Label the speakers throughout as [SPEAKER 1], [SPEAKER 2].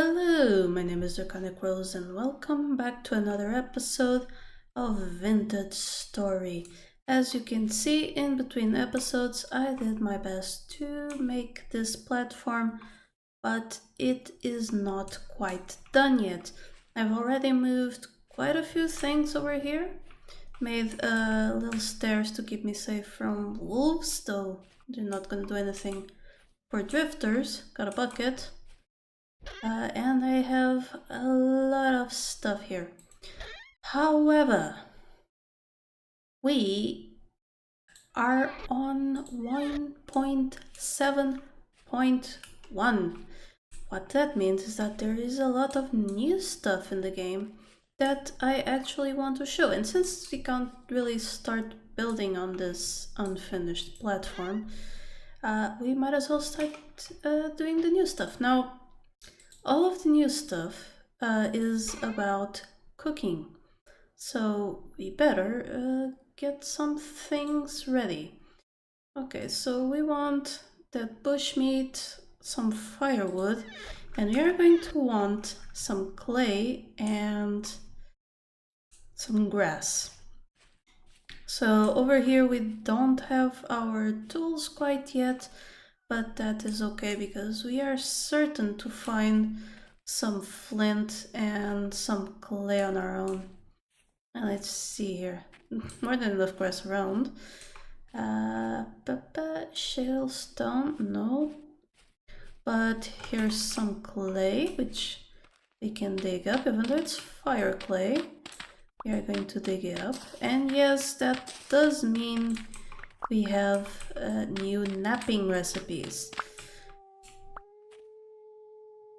[SPEAKER 1] Hello, my name is Draconicrose and welcome back to another episode of Vintage Story. As you can see, in between episodes I did my best to make this platform, but it is not quite done yet. I've already moved quite a few things over here, made little stairs to keep me safe from wolves, though they're not gonna do anything for drifters. Got a bucket. And I have a lot of stuff here. However, we are on 1.7.1. What that means is that there is a lot of new stuff in the game that I actually want to show. And since we can't really start building on this unfinished platform, we might as well start doing the new stuff. Now, all of the new stuff is about cooking, so we better get some things ready. Okay, so we want that bushmeat, some firewood, and we are going to want some clay and some grass. So over here we don't have our tools quite yet, but that is okay because we are certain to find some flint and some clay on our own. And let's see here, more than enough grass around. Shale stone, no. But here's some clay, which we can dig up, even though it's fire clay. We are going to dig it up. And yes, that does mean we have new napping recipes.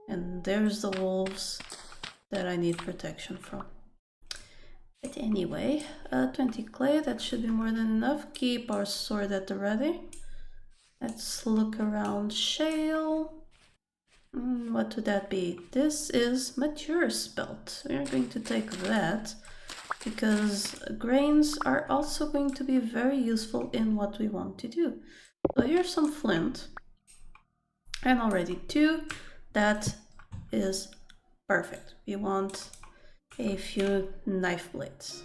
[SPEAKER 1] And there's the wolves that I need protection from. But anyway, 20 clay, that should be more than enough. Keep our sword at the ready. Let's look around. Shale. What would that be? This is mature spelt. We're going to take that, because grains are also going to be very useful in what we want to do. So here's some flint, and already 2. That is perfect. We want a few knife blades.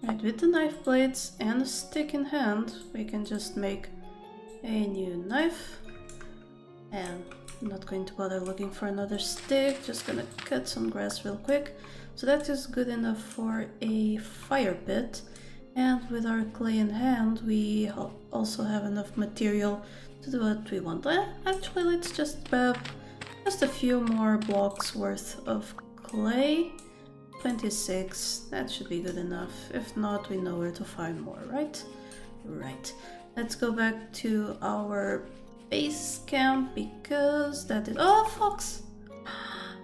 [SPEAKER 1] Right, with the knife blades and a stick in hand, we can just make a new knife. And I'm not going to bother looking for another stick, just gonna cut some grass real quick. So that is good enough for a fire pit, and with our clay in hand we also have enough material to do what we want. Actually, let's just grab just a few more blocks worth of clay. 26, that should be good enough. If not, we know where to find more, right? Right. Let's go back to our base camp, because that is... Oh, fox!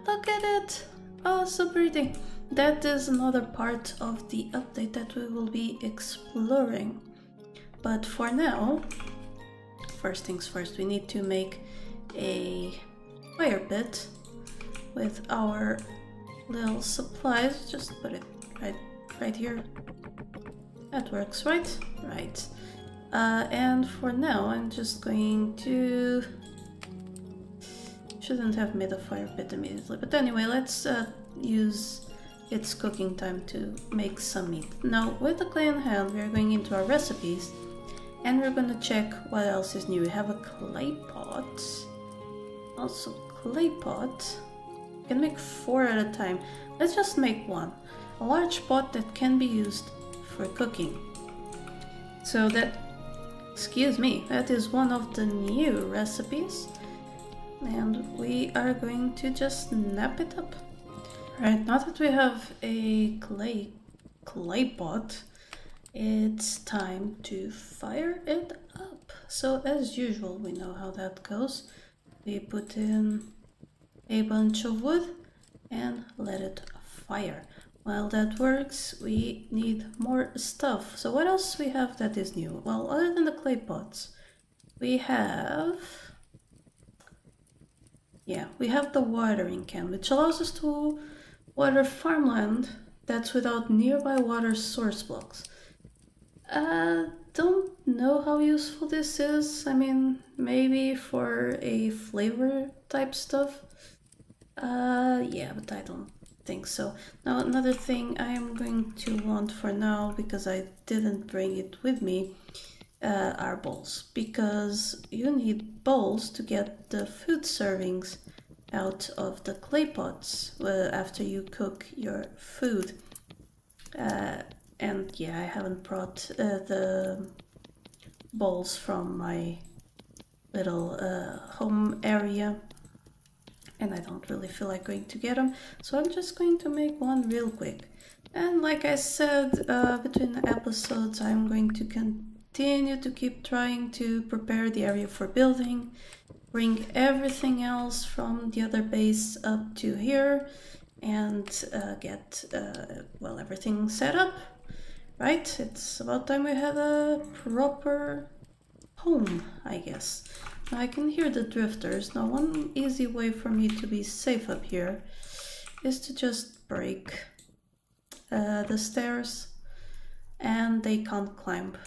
[SPEAKER 1] Look at it! Oh, so pretty. That is another part of the update that we will be exploring. But for now, first things first, we need to make a fire pit with our little supplies. Just put it right here. That works, right? Right. And for now, I'm just going to... Shouldn't have made a fire pit immediately, but anyway, let's use its cooking time to make some meat. Now, with the clay in hand, we are going into our recipes, and we're going to check what else is new. We have a clay pot, also clay pot. You can make 4 at a time. Let's just make 1. A large pot that can be used for cooking. So that, excuse me, that is one of the new recipes. And we are going to just snap it up. Right, now that we have a clay pot, it's time to fire it up. So as usual, we know how that goes. We put in a bunch of wood and let it fire. While that works, we need more stuff. So what else we have that is new? Well, other than the clay pots, we have... Yeah, we have the watering can, which allows us to water farmland that's without nearby water source blocks. Don't know how useful this is. I mean, maybe for a flavor type stuff. Yeah, but I don't think so. Now, another thing I am going to want for now, because I didn't bring it with me, are bowls. Because you need bowls to get the food servings out of the clay pots after you cook your food. And yeah, I haven't brought the bowls from my little home area, and I don't really feel like going to get them, so I'm just going to make one real quick. And like I said, between the episodes, I'm going to continue to keep trying to prepare the area for building, bring everything else from the other base up to here, and get, well, everything set up. Right? It's about time we had a proper home, I guess. Now I can hear the drifters. Now one easy way for me to be safe up here is to just break the stairs, and they can't climb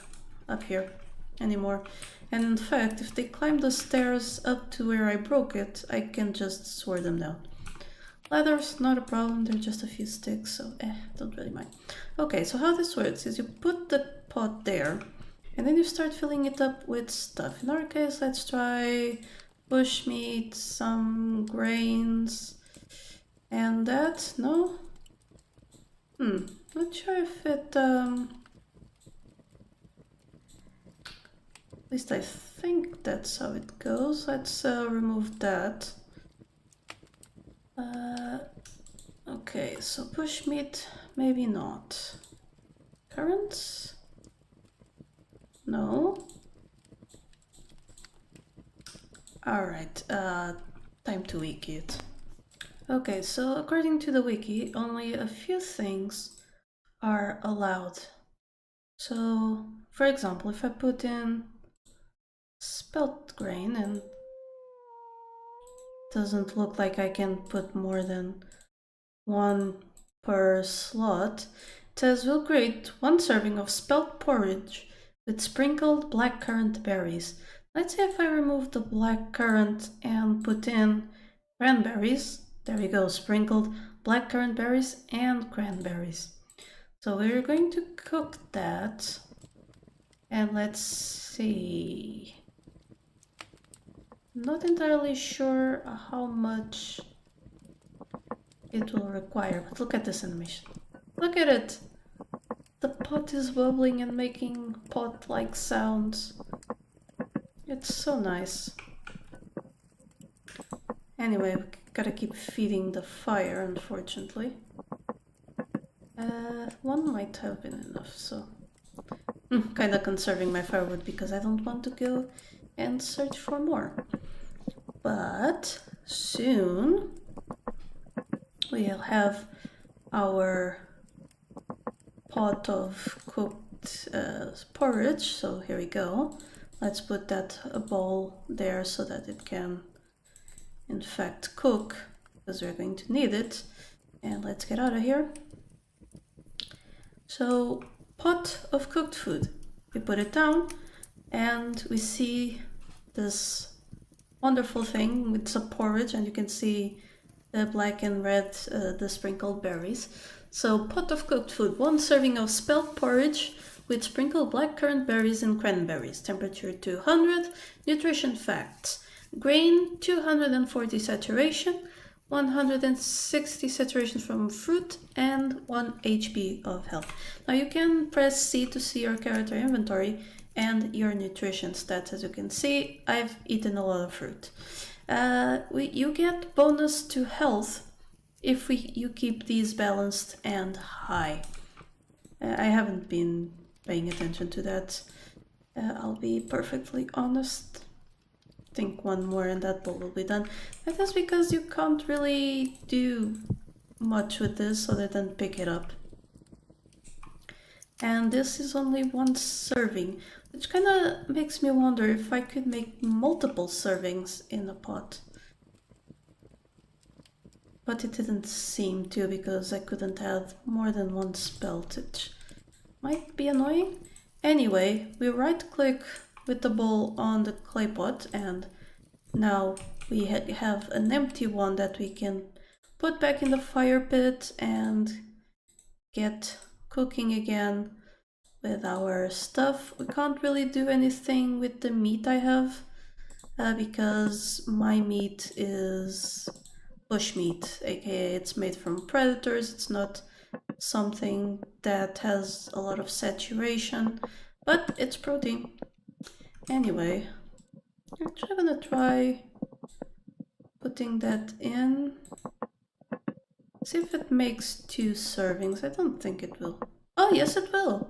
[SPEAKER 1] up here anymore. And in fact, if they climb the stairs up to where I broke it, I can just sword them down. Ladders, not a problem, they're just a few sticks, so don't really mind. Okay, so how this works is you put the pot there, and then you start filling it up with stuff. In our case, let's try bushmeat, some grains, and that, no? Not sure if it, at least I think that's how it goes. Let's remove that. Okay, so bushmeat, maybe not. Currants? No. Alright, time to wiki it. Okay, so according to the wiki, only a few things are allowed. So, for example, if I put in spelt grain, and doesn't look like I can put more than one per slot, it says we'll create 1 serving of spelt porridge with sprinkled blackcurrant berries. Let's say if I remove the blackcurrant and put in cranberries, there we go, sprinkled blackcurrant berries and cranberries. So we're going to cook that, and let's see. Not entirely sure how much it will require, but look at this animation. Look at it! The pot is bubbling and making pot-like sounds. It's so nice. Anyway, we gotta keep feeding the fire, unfortunately. 1 might have been enough, so... kinda conserving my firewood because I don't want to go and search for more. But soon we'll have our pot of cooked porridge, so here we go. Let's put that bowl there so that it can in fact cook, because we're going to need it. And let's get out of here. So, pot of cooked food. We put it down and we see this wonderful thing. It's a porridge, and you can see the black and red, the sprinkled berries. So, pot of cooked food, 1 serving of spelt porridge with sprinkled blackcurrant berries and cranberries. Temperature 200. Nutrition facts: grain 240 saturation, 160 saturation from fruit, and 1 HP of health. Now you can press C to see your character inventory and your nutrition stats. As you can see, I've eaten a lot of fruit. You get bonus to health if you keep these balanced and high. I haven't been paying attention to that. I'll be perfectly honest. I think 1 more and that bowl will be done. That is because you can't really do much with this other than pick it up. And this is only 1 serving, which kind of makes me wonder if I could make multiple servings in a pot. But it didn't seem to, because I couldn't add more than 1 spelt, which might be annoying. Anyway, we right click with the bowl on the clay pot, and now we have an empty one that we can put back in the fire pit and get cooking again with our stuff. We can't really do anything with the meat I have because my meat is bush meat, aka it's made from predators. It's not something that has a lot of saturation, but it's protein. Anyway, I'm actually gonna try putting that in. See if it makes 2 servings. I don't think it will. Oh, yes it will.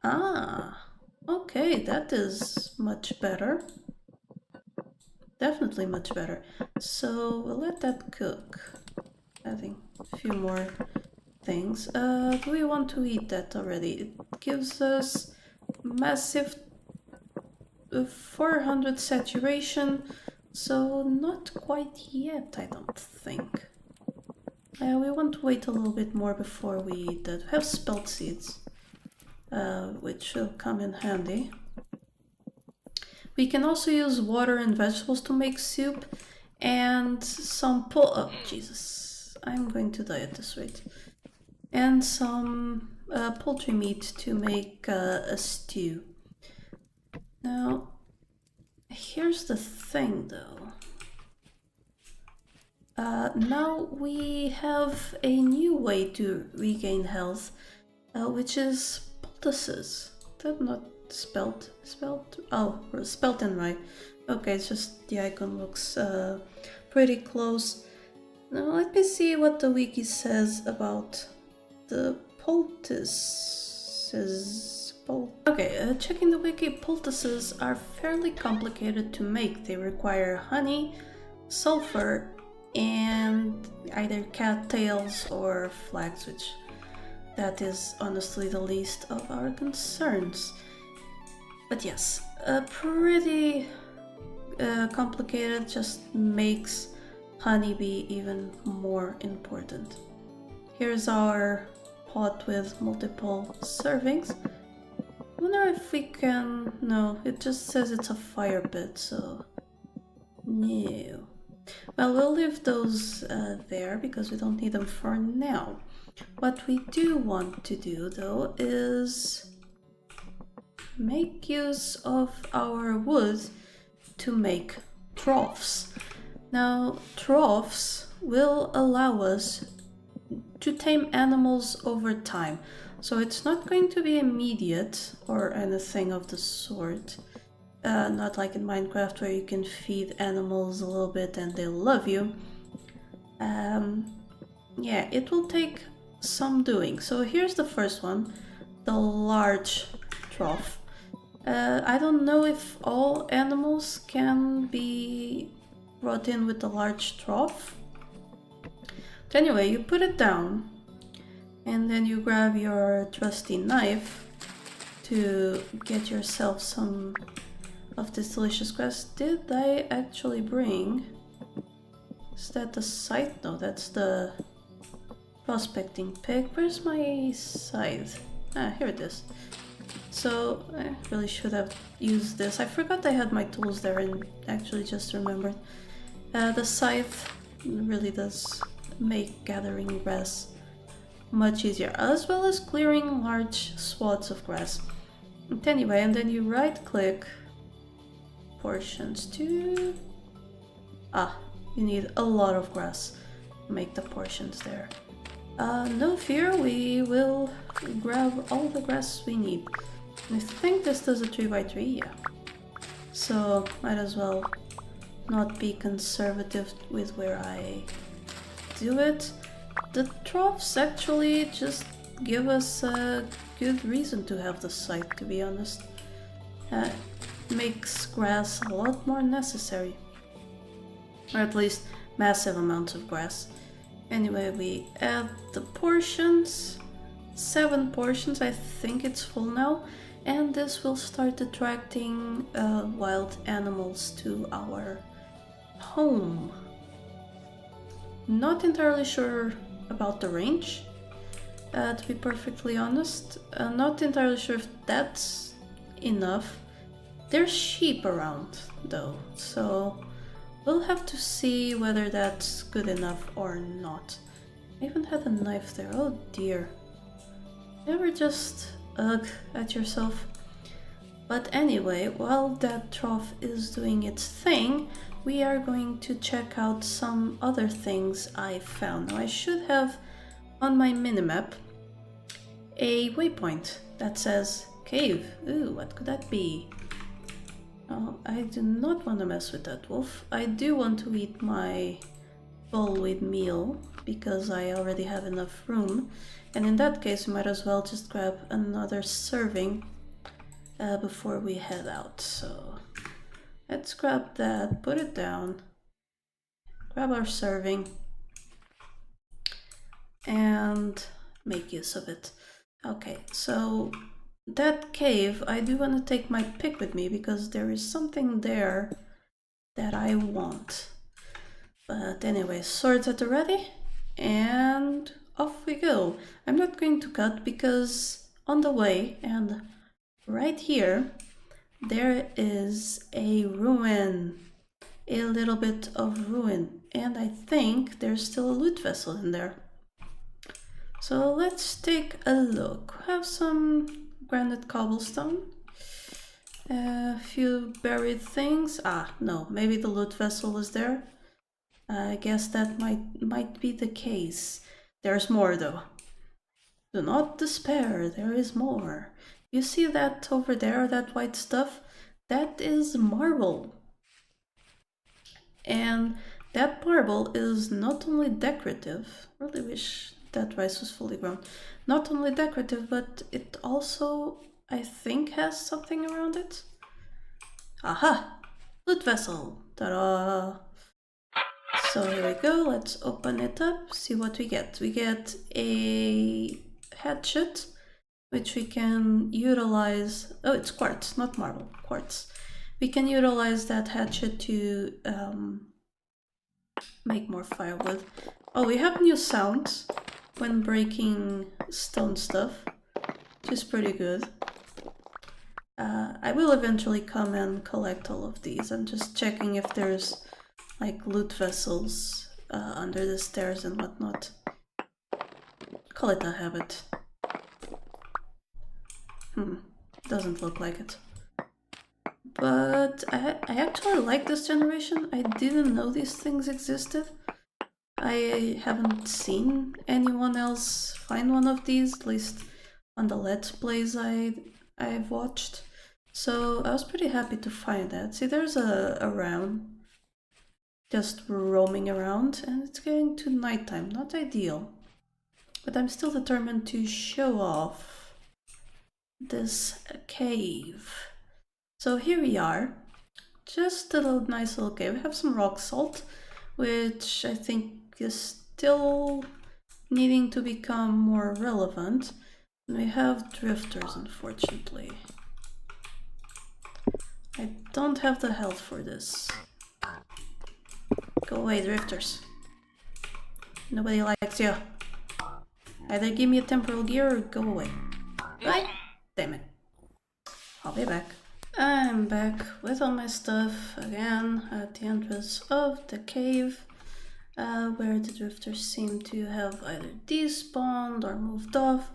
[SPEAKER 1] Ah, okay, that is much better. Definitely much better. So we'll let that cook. Adding a few more things. Do we want to eat that already? It gives us massive 400 saturation, so not quite yet, I don't think. We want to wait a little bit more before we eat that. We have spelt seeds, which will come in handy. We can also use water and vegetables to make soup, and some oh Jesus, I'm going to die at this rate. And some poultry meat to make a stew. Now, here's the thing though. Now we have a new way to regain health, which is poultices. That's not spelt. Oh, spelt in right. Okay, it's just the icon looks pretty close. Now let me see what the wiki says about the poultices. Okay, checking the wiki, poultices are fairly complicated to make. They require honey, sulfur, and either cattails or flax, which that is honestly the least of our concerns. But yes, pretty complicated, just makes honeybee even more important. Here's our pot with multiple servings. I wonder if we can... no, it just says it's a fire pit, so no. Well, we'll leave those there because we don't need them for now. What we do want to do though is make use of our wood to make troughs. Now, troughs will allow us to tame animals over time. So it's not going to be immediate or anything of the sort. Not like in Minecraft where you can feed animals a little bit and they'll love you. Yeah, it will take some doing. So here's the first one, the large trough. I don't know if all animals can be brought in with the large trough. But anyway, you put it down and then you grab your trusty knife to get yourself some of this delicious grass. Did I actually bring... is that the scythe? No, that's the prospecting pick. Where's my scythe? Ah, here it is. So I really should have used this. I forgot I had my tools there and actually just remembered. The scythe really does make gathering grass much easier, as well as clearing large swaths of grass. But anyway, and then you right click portions to... ah, you need a lot of grass to make the portions there. No fear, we will grab all the grass we need. I think this does a 3x3, yeah. So might as well not be conservative with where I do it. The troughs actually just give us a good reason to have the scythe, to be honest. Makes grass a lot more necessary. Or at least massive amounts of grass. Anyway, we add the portions. 7 portions, I think it's full now. And this will start attracting wild animals to our home. Not entirely sure about the range, to be perfectly honest. Not entirely sure if that's enough. There's sheep around though, so We'll have to see whether that's good enough or not. I even had a knife there, oh dear. Never just ugh at yourself. But anyway, while that trough is doing its thing, we are going to check out some other things I found. Now I should have on my minimap a waypoint that says cave. Ooh, what could that be? Oh, I do not want to mess with that wolf. I do want to eat my bowl with meal because I already have enough room. And in that case, we might as well just grab another serving before we head out. So let's grab that, put it down, grab our serving, and make use of it. Okay, so that cave, I do want to take my pick with me because there is something there that I want. But anyway, swords at the ready, and off we go. I'm not going to cut because on the way, and right here, there is a ruin. A little bit of ruin. And I think there's still a loot vessel in there. So let's take a look. We have some granite cobblestone. A few buried things. Ah, no, maybe the loot vessel is there. I guess that might be the case. There's more though. Do not despair, there is more. You see that over there, that white stuff? That is marble. And that marble is not only decorative, I really wish that rice was fully grown. Not only decorative, but it also, I think, has something around it. Aha! Loot vessel! Ta-da! So here we go, let's open it up, see what we get. We get a hatchet, which we can utilize. Oh, it's quartz, not marble, quartz. We can utilize that hatchet to make more firewood. Oh, we have new sounds when breaking stone stuff, which is pretty good. I will eventually come and collect all of these. I'm just checking if there's like loot vessels under the stairs and whatnot. Call it a habit. Doesn't look like it. But I actually like this generation. I didn't know these things existed. I haven't seen anyone else find one of these, at least on the Let's Plays I've watched. So I was pretty happy to find that. See, there's a round just roaming around, and it's getting to nighttime. Not ideal, but I'm still determined to show off this cave. So here we are, just a little nice little cave. We have some rock salt, which I think is still needing to become more relevant. And we have drifters, unfortunately. I don't have the health for this. Go away, drifters. Nobody likes you. Either give me a temporal gear or go away. Right? Damn it. I'll be back. I'm back with all my stuff again at the entrance of the cave, where the drifters seem to have either despawned or moved off.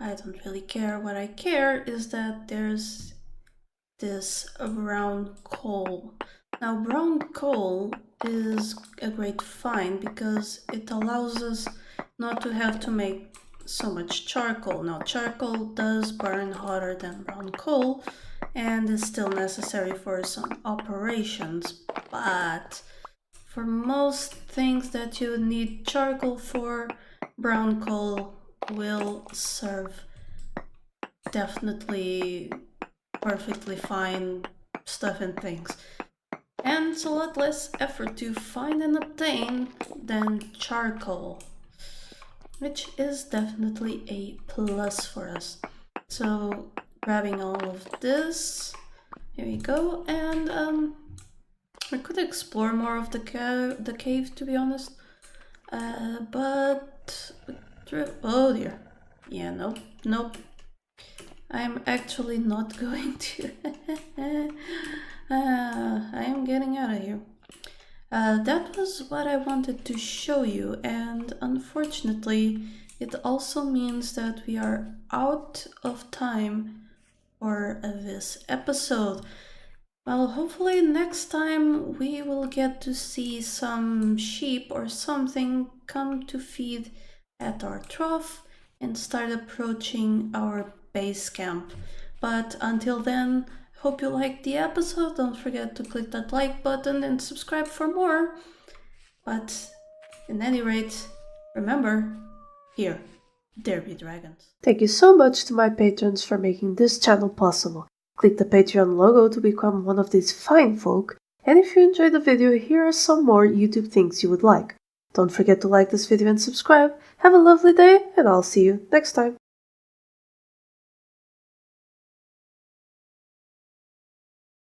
[SPEAKER 1] I don't really care. What I care is that there's this brown coal. Now, brown coal is a great find because it allows us not to have to make so much charcoal. Now, charcoal does burn hotter than brown coal and is still necessary for some operations, but for most things that you need charcoal for, brown coal will serve definitely perfectly fine stuff and things. And it's a lot less effort to find and obtain than charcoal, which is definitely a plus for us. So grabbing all of this, here we go, and we could explore more of the cave, to be honest, but oh dear, yeah, nope, I'm actually not going to. I am getting out of here. That was what I wanted to show you, and unfortunately it also means that we are out of time for this episode. Well, hopefully next time we will get to see some sheep or something come to feed at our trough and start approaching our base camp. But until then, hope you liked the episode. Don't forget to click that like button and subscribe for more. But at any rate, remember, here, there be dragons.
[SPEAKER 2] Thank you so much to my patrons for making this channel possible. Click the Patreon logo to become one of these fine folk, and if you enjoyed the video, here are some more YouTube things you would like. Don't forget to like this video and subscribe. Have a lovely day, and I'll see you next time.